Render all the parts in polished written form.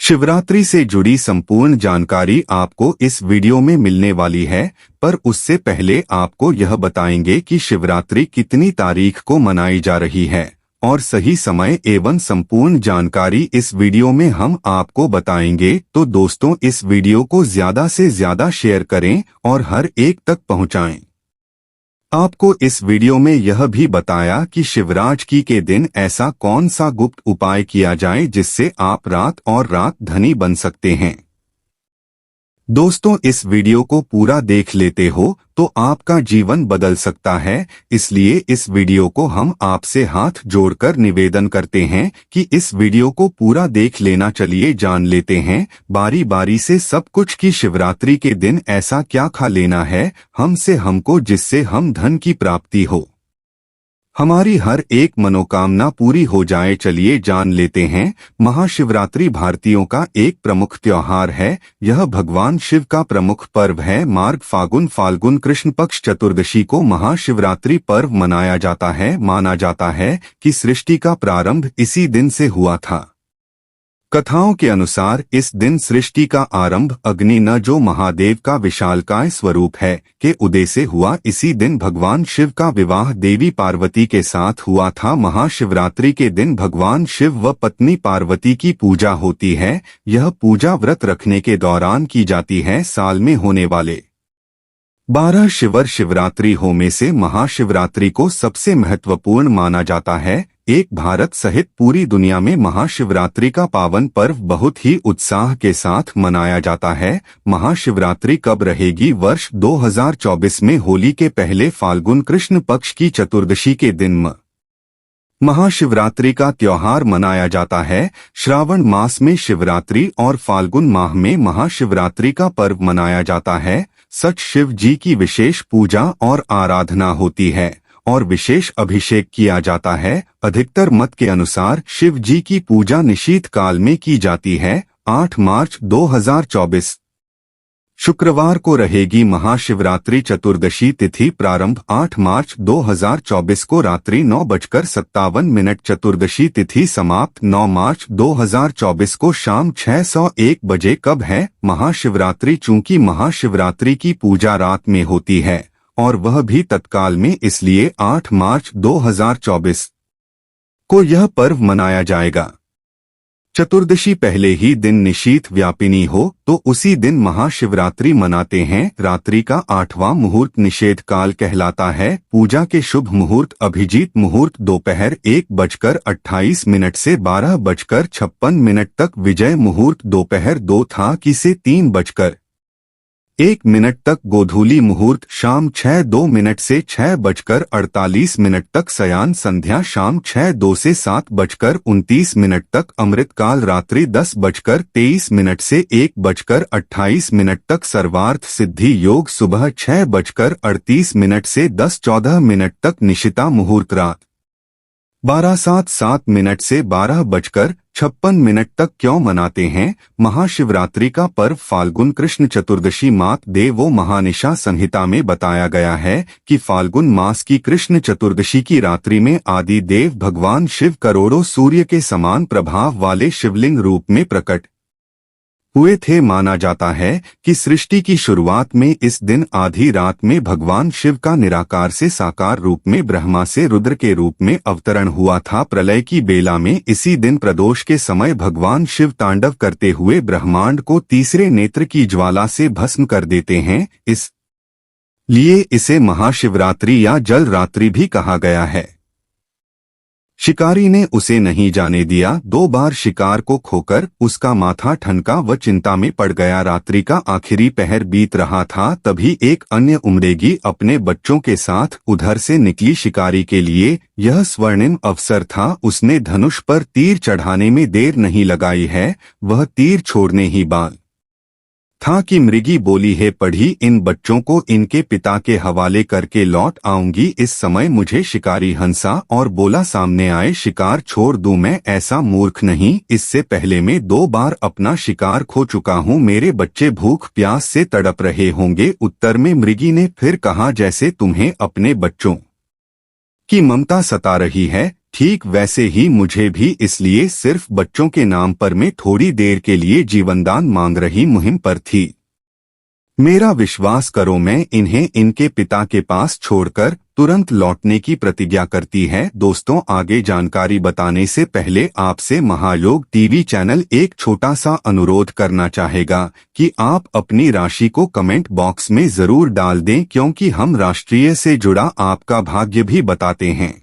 शिवरात्रि से जुड़ी संपूर्ण जानकारी आपको इस वीडियो में मिलने वाली है, पर उससे पहले आपको यह बताएंगे कि शिवरात्रि कितनी तारीख को मनाई जा रही है और सही समय एवं संपूर्ण जानकारी इस वीडियो में हम आपको बताएंगे। तो दोस्तों, इस वीडियो को ज्यादा से ज्यादा शेयर करें और हर एक तक पहुंचाएं। आपको इस वीडियो में यह भी बताया कि शिवरात्रि के दिन ऐसा कौन सा गुप्त उपाय किया जाए जिससे आप रात और रात धनी बन सकते हैं। दोस्तों, इस वीडियो को पूरा देख लेते हो तो आपका जीवन बदल सकता है। इसलिए इस वीडियो को हम आपसे हाथ जोड़कर निवेदन करते हैं कि इस वीडियो को पूरा देख लेना। चलिए जान लेते हैं बारी बारी से सब कुछ कि शिवरात्रि के दिन ऐसा क्या खा लेना है हमको जिससे हम धन की प्राप्ति हो, हमारी हर एक मनोकामना पूरी हो जाए। चलिए जान लेते हैं। महाशिवरात्रि भारतीयों का एक प्रमुख त्योहार है। यह भगवान शिव का प्रमुख पर्व है। मार्ग फाल्गुन कृष्ण पक्ष चतुर्दशी को महाशिवरात्रि पर्व मनाया जाता है। माना जाता है कि सृष्टि का प्रारंभ इसी दिन से हुआ था। कथाओं के अनुसार इस दिन सृष्टि का आरंभ अग्नि न जो महादेव का विशालकाय स्वरूप है के उदय से हुआ। इसी दिन भगवान शिव का विवाह देवी पार्वती के साथ हुआ था। महाशिवरात्रि के दिन भगवान शिव व पत्नी पार्वती की पूजा होती है। यह पूजा व्रत रखने के दौरान की जाती है। साल में होने वाले 12 शिवरात्रि हो में से महाशिवरात्रि को सबसे महत्वपूर्ण माना जाता है। एक भारत सहित पूरी दुनिया में महाशिवरात्रि का पावन पर्व बहुत ही उत्साह के साथ मनाया जाता है। महाशिवरात्रि कब रहेगी? वर्ष 2024 में होली के पहले फाल्गुन कृष्ण पक्ष की चतुर्दशी के दिन महाशिवरात्रि का त्योहार मनाया जाता है। श्रावण मास में शिवरात्रि और फाल्गुन माह में महाशिवरात्रि का पर्व मनाया जाता है। सच शिव जी की विशेष पूजा और आराधना होती है और विशेष अभिषेक किया जाता है। अधिकतर मत के अनुसार शिव जी की पूजा निशीत काल में की जाती है। 8 मार्च 2024 शुक्रवार को रहेगी महाशिवरात्रि चतुर्दशी तिथि प्रारंभ 8 मार्च 2024 को रात्रि 9:57 चतुर्दशी तिथि समाप्त 9 मार्च 2024 को शाम 6:01 बजे। कब है महाशिवरात्रि? चूंकि महाशिवरात्रि की पूजा रात में होती है और वह भी तत्काल में, इसलिए 8 मार्च 2024 को यह पर्व मनाया जाएगा। चतुर्दशी पहले ही दिन निशीथ व्यापिनी हो तो उसी दिन महाशिवरात्रि मनाते हैं। रात्रि का 8वां मुहूर्त निषेध काल कहलाता है। पूजा के शुभ मुहूर्त अभिजीत मुहूर्त दोपहर 1:28 से 12:56 तक, विजय मुहूर्त दोपहर 2 से 3:01 तक, गोधूली मुहूर्त शाम 6:02 से 6:48 तक, शयन संध्या शाम 6:02 से 7:29 तक, अमृतकाल रात्रि 10:23 से 1:28 तक, सर्वार्थ सिद्धि योग सुबह 6:38 से 10:14 तक, निशिता मुहूर्त रात 12:07 से 12:56 तक। क्यों मनाते हैं महाशिवरात्रि का पर्व? फाल्गुन कृष्ण चतुर्दशी मात देवो महानिशा संहिता में बताया गया है कि फाल्गुन मास की कृष्ण चतुर्दशी की रात्रि में आदि देव भगवान शिव करोड़ों सूर्य के समान प्रभाव वाले शिवलिंग रूप में प्रकट हुए थे। माना जाता है कि सृष्टि की शुरुआत में इस दिन आधी रात में भगवान शिव का निराकार से साकार रूप में ब्रह्मा से रुद्र के रूप में अवतरण हुआ था। प्रलय की बेला में इसी दिन प्रदोष के समय भगवान शिव तांडव करते हुए ब्रह्मांड को तीसरे नेत्र की ज्वाला से भस्म कर देते हैं। इस लिए इसे महाशिवरात्रि या जल रात्रि भी कहा गया है। शिकारी ने उसे नहीं जाने दिया। 2 बार शिकार को खोकर उसका माथा ठनका व चिंता में पड़ गया। रात्रि का आखिरी पहर बीत रहा था, तभी एक अन्य उमरेगी अपने बच्चों के साथ उधर से निकली शिकारी के लिए यह स्वर्णिम अवसर था। उसने धनुष पर तीर चढ़ाने में देर नहीं लगाई है। वह तीर छोड़ने ही बाल था कि मृगी बोली है, पढ़ी इन बच्चों को इनके पिता के हवाले करके लौट आऊंगी। इस समय मुझे शिकारी हंसा और बोला, सामने आए शिकार छोड़ दूं मैं, ऐसा मूर्ख नहीं। इससे पहले मैं 2 बार अपना शिकार खो चुका हूं। मेरे बच्चे भूख प्यास से तड़प रहे होंगे। उत्तर में मृगी ने फिर कहा, जैसे तुम्हें अपने बच्चों की ममता सता रही है, ठीक वैसे ही मुझे भी इसलिए सिर्फ बच्चों के नाम पर मैं थोड़ी देर के लिए जीवनदान मांग रही मुहिम पर थी। मेरा विश्वास करो, मैं इन्हें इनके पिता के पास छोड़कर तुरंत लौटने की प्रतिज्ञा करती है। दोस्तों, आगे जानकारी बताने से पहले आपसे महायोग टीवी चैनल एक छोटा सा अनुरोध करना चाहेगा कि आप अपनी राशि को कमेंट बॉक्स में जरूर डाल दें, क्योंकि हम राष्ट्रीय से जुड़ा आपका भाग्य भी बताते हैं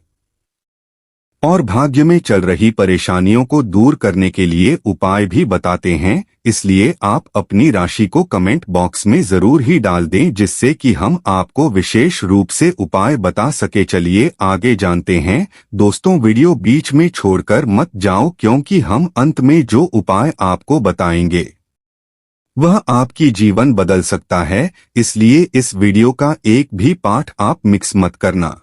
और भाग्य में चल रही परेशानियों को दूर करने के लिए उपाय भी बताते हैं। इसलिए आप अपनी राशि को कमेंट बॉक्स में जरूर ही डाल दें, जिससे कि हम आपको विशेष रूप से उपाय बता सके। चलिए आगे जानते हैं। दोस्तों, वीडियो बीच में छोड़कर मत जाओ, क्योंकि हम अंत में जो उपाय आपको बताएंगे वह आपकी जीवन बदल सकता है। इसलिए इस वीडियो का एक भी पार्ट आप मिक्स मत करना,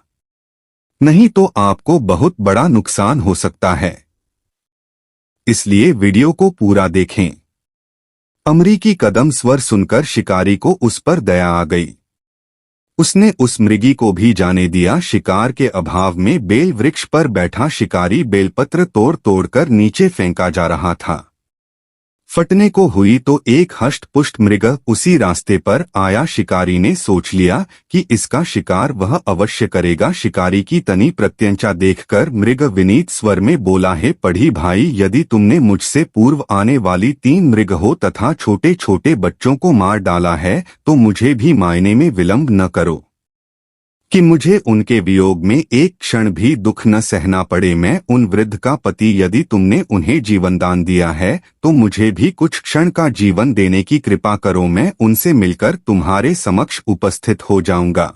नहीं तो आपको बहुत बड़ा नुकसान हो सकता है। इसलिए वीडियो को पूरा देखें। अमरीकी कदम स्वर सुनकर शिकारी को उस पर दया आ गई। उसने उस मृगी को भी जाने दिया। शिकार के अभाव में बेल वृक्ष पर बैठा शिकारी बेलपत्र तोड़ तोड़कर नीचे फेंका जा रहा था। फटने को हुई तो एक हष्ट पुष्ट मृग उसी रास्ते पर आया। शिकारी ने सोच लिया कि इसका शिकार वह अवश्य करेगा। शिकारी की तनी प्रत्यंचा देखकर मृग विनीत स्वर में बोला, है पढ़ी भाई, यदि तुमने मुझसे पूर्व आने वाली 3 मृग हो तथा छोटे छोटे बच्चों को मार डाला है तो मुझे भी मायने में विलंब न करो कि मुझे उनके वियोग में एक क्षण भी दुख न सहना पड़े। मैं उन वृद्ध का पति, यदि तुमने उन्हें जीवनदान दिया है तो मुझे भी कुछ क्षण का जीवन देने की कृपा करो। मैं उनसे मिलकर तुम्हारे समक्ष उपस्थित हो जाऊंगा।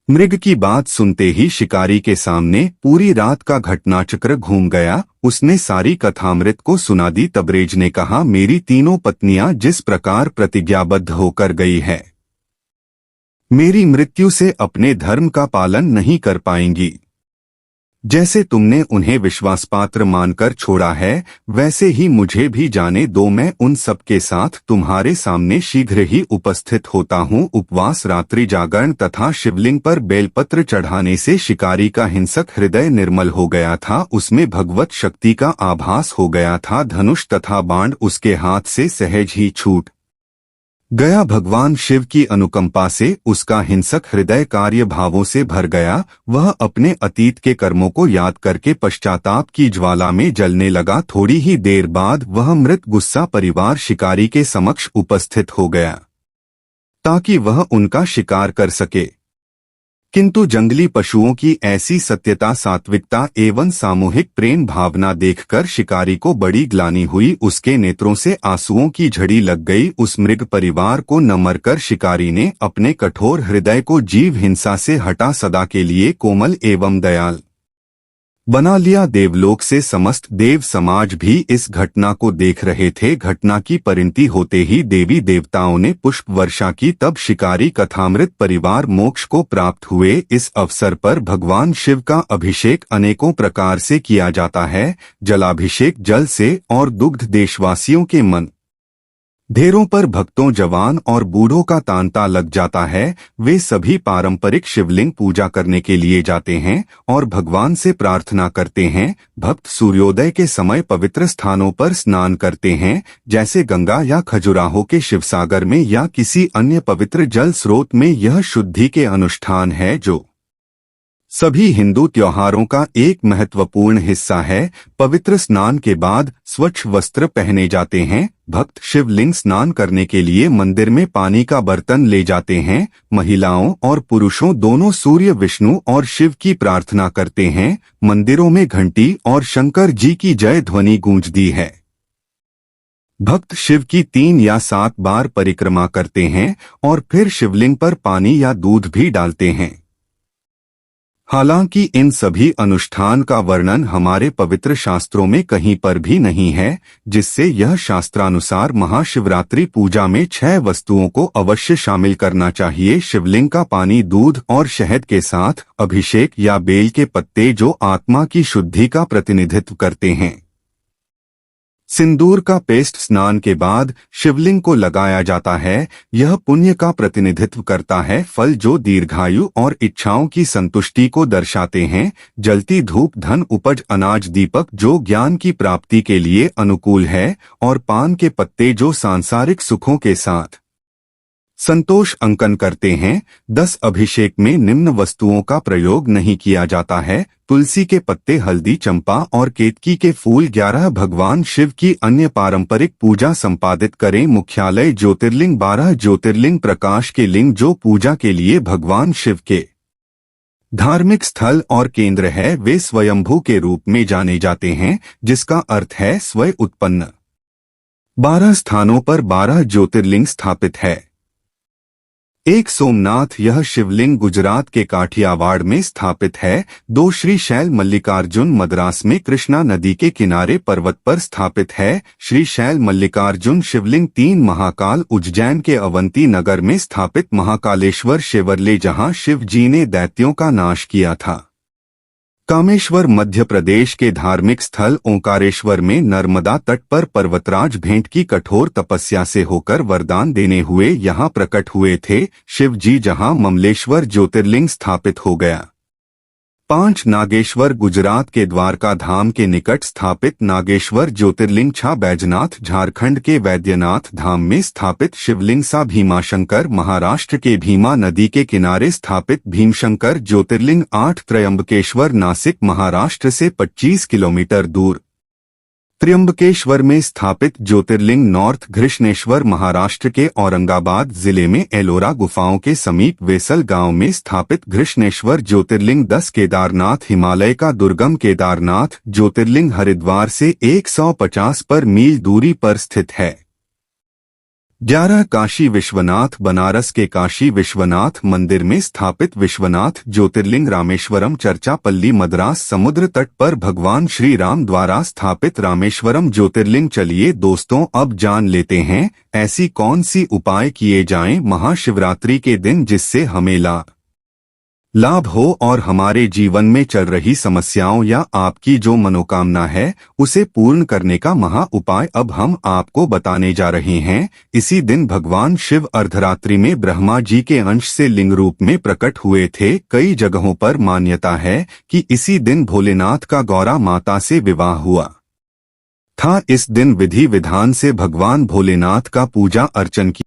मृग की बात सुनते ही शिकारी के सामने पूरी रात का घटनाचक्र घूम गया। उसने सारी कथामृत को सुना दी। तबरेज ने कहा, मेरी तीनों पत्नियां जिस प्रकार प्रतिज्ञाबद्ध होकर गई है, मेरी मृत्यु से अपने धर्म का पालन नहीं कर पाएंगी। जैसे तुमने उन्हें विश्वासपात्र मानकर छोड़ा है, वैसे ही मुझे भी जाने दो। मैं उन सब के साथ तुम्हारे सामने शीघ्र ही उपस्थित होता हूँ। उपवास, रात्रि जागरण तथा शिवलिंग पर बेलपत्र चढ़ाने से शिकारी का हिंसक हृदय निर्मल हो गया था। उसमें भगवत शक्ति का आभास हो गया था। धनुष तथा बाण उसके हाथ से सहज ही छूट गया। भगवान शिव की अनुकंपा से उसका हिंसक हृदय कार्य भावों से भर गया। वह अपने अतीत के कर्मों को याद करके पश्चाताप की ज्वाला में जलने लगा। थोड़ी ही देर बाद वह मृत गुस्सा परिवार शिकारी के समक्ष उपस्थित हो गया ताकि वह उनका शिकार कर सके। किंतु जंगली पशुओं की ऐसी सत्यता, सात्विकता एवं सामूहिक प्रेम भावना देखकर शिकारी को बड़ी ग्लानि हुई। उसके नेत्रों से आंसुओं की झड़ी लग गई। उस मृग परिवार को न मरकर शिकारी ने अपने कठोर हृदय को जीव हिंसा से हटा सदा के लिए कोमल एवं दयाल बना लिया। देवलोक से समस्त देव समाज भी इस घटना को देख रहे थे। घटना की परिणति होते ही देवी देवताओं ने पुष्प वर्षा की। तब शिकारी कथामृत परिवार मोक्ष को प्राप्त हुए। इस अवसर पर भगवान शिव का अभिषेक अनेकों प्रकार से किया जाता है। जलाभिषेक जल से और दुग्ध देशवासियों के मन ढेरों पर भक्तों, जवान और बूढ़ों का तांता लग जाता है। वे सभी पारंपरिक शिवलिंग पूजा करने के लिए जाते हैं और भगवान से प्रार्थना करते हैं। भक्त सूर्योदय के समय पवित्र स्थानों पर स्नान करते हैं, जैसे गंगा या खजुराहो के शिवसागर में या किसी अन्य पवित्र जल स्रोत में। यह शुद्धि के अनुष्ठान है जो सभी हिंदू त्योहारों का एक महत्वपूर्ण हिस्सा है। पवित्र स्नान के बाद स्वच्छ वस्त्र पहने जाते हैं। भक्त शिवलिंग स्नान करने के लिए मंदिर में पानी का बर्तन ले जाते हैं। महिलाओं और पुरुषों दोनों सूर्य, विष्णु और शिव की प्रार्थना करते हैं। मंदिरों में घंटी और शंकर जी की जय ध्वनि गूंजती है। भक्त शिव की 3 या 7 बार परिक्रमा करते हैं और फिर शिवलिंग पर पानी या दूध भी डालते हैं। हालांकि इन सभी अनुष्ठान का वर्णन हमारे पवित्र शास्त्रों में कहीं पर भी नहीं है, जिससे यह शास्त्रानुसार महाशिवरात्रि पूजा में 6 वस्तुओं को अवश्य शामिल करना चाहिए। शिवलिंग का पानी, दूध और शहद के साथ अभिषेक या बेल के पत्ते जो आत्मा की शुद्धि का प्रतिनिधित्व करते हैं। सिंदूर का पेस्ट स्नान के बाद शिवलिंग को लगाया जाता है। यह पुण्य का प्रतिनिधित्व करता है, फल जो दीर्घायु और इच्छाओं की संतुष्टि को दर्शाते हैं। जलती धूप धन उपज अनाज दीपक जो ज्ञान की प्राप्ति के लिए अनुकूल है, और पान के पत्ते जो सांसारिक सुखों के साथ संतोष अंकन करते हैं। 10 अभिषेक में निम्न वस्तुओं का प्रयोग नहीं किया जाता है। तुलसी के पत्ते, हल्दी, चंपा और केतकी के फूल। 11 भगवान शिव की अन्य पारंपरिक पूजा संपादित करें। मुख्यालय ज्योतिर्लिंग। 12 ज्योतिर्लिंग प्रकाश के लिंग जो पूजा के लिए भगवान शिव के धार्मिक स्थल और केंद्र है। वे स्वयंभू के रूप में जाने जाते हैं, जिसका अर्थ है स्वयं उत्पन्न। 12 स्थानों पर 12 ज्योतिर्लिंग स्थापित है। एक सोमनाथ, यह शिवलिंग गुजरात के काठियावाड़ में स्थापित है। 2 श्रीशैल मल्लिकार्जुन, मद्रास में कृष्णा नदी के किनारे पर्वत पर स्थापित है। श्रीशैल मल्लिकार्जुन शिवलिंग। 3 महाकाल, उज्जैन के अवंती नगर में स्थापित महाकालेश्वर शिवरले, जहां शिव जी ने दैत्यों का नाश किया था। कामेश्वर, मध्य प्रदेश के धार्मिक स्थल। ओंकारेश्वर में नर्मदा तट पर पर्वतराज भेंट की कठोर तपस्या से होकर वरदान देने हुए यहाँ प्रकट हुए थे। शिव जी जहाँ ममलेश्वर ज्योतिर्लिंग स्थापित हो गया। 5 नागेश्वर, गुजरात के द्वारका धाम के निकट स्थापित नागेश्वर ज्योतिर्लिंग। 6 बैजनाथ, झारखंड के वैद्यनाथ धाम में स्थापित शिवलिंग। 7 भीमाशंकर, महाराष्ट्र के भीमा नदी के किनारे स्थापित भीमशंकर ज्योतिर्लिंग। 8 त्र्यंबकेश्वर, नासिक महाराष्ट्र से 25 किलोमीटर दूर त्र्यंबकेश्वर में स्थापित ज्योतिर्लिंग। नॉर्थ घृष्णेश्वर, महाराष्ट्र के औरंगाबाद जिले में एलोरा गुफाओं के समीप वेसल गांव में स्थापित घृष्णेश्वर ज्योतिर्लिंग। 10 केदारनाथ, हिमालय का दुर्गम केदारनाथ ज्योतिर्लिंग हरिद्वार से 150 मील दूरी पर स्थित है। 11 काशी विश्वनाथ, बनारस के काशी विश्वनाथ मंदिर में स्थापित विश्वनाथ ज्योतिर्लिंग। रामेश्वरम, चर्चापल्ली, मद्रास समुद्र तट पर भगवान श्री राम द्वारा स्थापित रामेश्वरम ज्योतिर्लिंग। चलिए दोस्तों, अब जान लेते हैं ऐसी कौन सी उपाय किए जाएं महाशिवरात्रि के दिन जिससे हमें लाभ हो और हमारे जीवन में चल रही समस्याओं या आपकी जो मनोकामना है उसे पूर्ण करने का महा उपाय अब हम आपको बताने जा रहे हैं। इसी दिन भगवान शिव अर्धरात्रि में ब्रह्मा जी के अंश से लिंग रूप में प्रकट हुए थे। कई जगहों पर मान्यता है कि इसी दिन भोलेनाथ का गौरा माता से विवाह हुआ था। इस दिन विधि विधान से भगवान भोलेनाथ का पूजा अर्चन किया